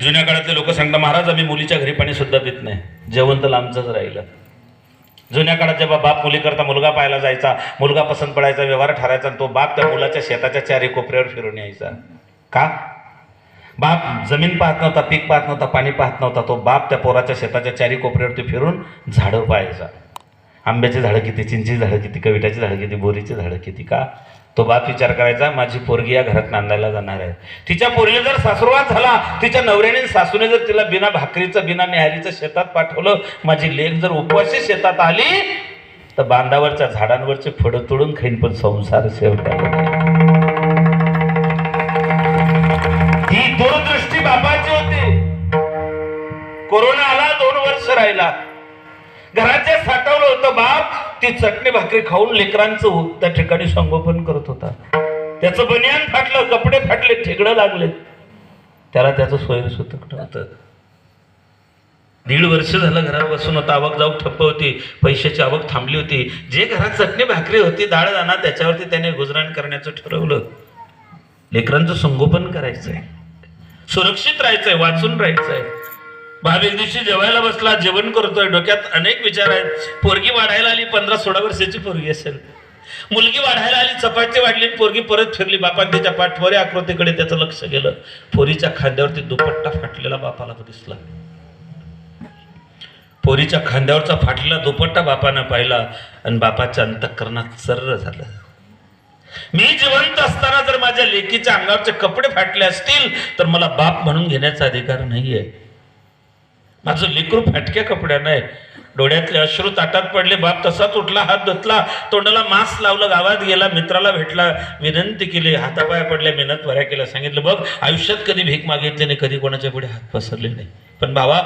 जुन्या काळातले लोक सांगतात, महाराज आम्ही मुलीच्या घरी पाणी सुद्धा पित नाही, जेवण तर लांबचंच राहिलं. जुन्या काळात जेव्हा बाप मुली करता मुलगा पाहायला जायचा, मुलगा पसंत पडायचा, व्यवहार ठरायचा, तो बाप त्या मुलाच्या शेताच्या चारी कोपऱ्यावर फिरून यायचा. का? बाप जमीन पाहत नव्हता, पीक पाहत नव्हता, पाणी पाहत नव्हता, तो बाप त्या पोराच्या शेताच्या चारी कोपऱ्यावरती फिरून झाडं पाहायचा. आंब्याची झाडं किती, चिंचेची झाडं किती, कविटाची झाडं किती, बोरीची झाडं किती. का? तो बाप विचार करायचा, माझी पोरगी या घरात नांदायला जाणार आहे, तिच्या पोरीला जर सासुरवास झाला, तिच्या नवऱ्याने सासूने जर तिला बिना भाकरीचं बिना न्याहारीचं शेतात पाठवलं, माझी लेक जर उपवासी शेतात आली तर बांधावरच्या झाडांवरचे फळं तोडून खाईन, पण संसार शेवटाला. ही दूरदृष्टी बापाची होती. कोरोना आला, 2 वर्ष राहिला, घरात जे साठवलं होतं बाप, ती चटणी भाकरी खाऊन लेकरांचं त्या ठिकाणी संगोपन करत होता. त्याचं बनियान फाटलं, कपडे फाटले, ठेगडं लागले, त्याला त्याचं सोयीसुतक नव्हतं. 1.5 वर्ष झालं घरात बसून होता, आवक जाऊक ठप्प होती, पैशाची आवक थांबली होती. जे घरात चटणी भाकरी होती, डाळ दाणा, त्याच्यावरती त्याने गुजराण करण्याचं ठरवलं. लेकरांचं संगोपन करायचंय, सुरक्षित राहायचंय, वाचून राहायचंय. भाव एक दिवशी जेवायला बसला, जेवण करतोय, डोक्यात अनेक विचार आहेत. पोरगी वाढायला आली, 15-16 वर्षाची पोरगी असेल. मुलगी वाढायला आली, चपाती वाढली, पोरगी परत फिरली. बापाने त्याच्या पाठवरे आकृतीकडे त्याचं लक्ष गेलं. पोरीच्या खांद्यावरती दुपट्टा फाटलेला बापाला दिसला. पोरीच्या खांद्यावरचा फाटलेला दुपट्टा बापानं पाहिला आणि बापाच्या अंतःकरणात सर्र झालं. मी जिवंत असताना जर माझ्या लेकीच्या अंगावरचे कपडे फाटले असतील तर मला बाप म्हणून घेण्याचा अधिकार नाहीये. माझं लेकरू फाटक्या कपड्यानं आहे. डोळ्यातले अश्रू ताटात पडले. बाप तसाच उठला, हात धुतला, तोंडाला मास्क लावलं, गावात गेला, मित्राला भेटला, विनंती केली, हातापाया पडल्या, मेहनत वऱ्या केल्या. सांगितलं, बघ, आयुष्यात कधी भीक मागितली नाही, कधी कोणाच्या पुढे हात पसरले नाही, पण भावा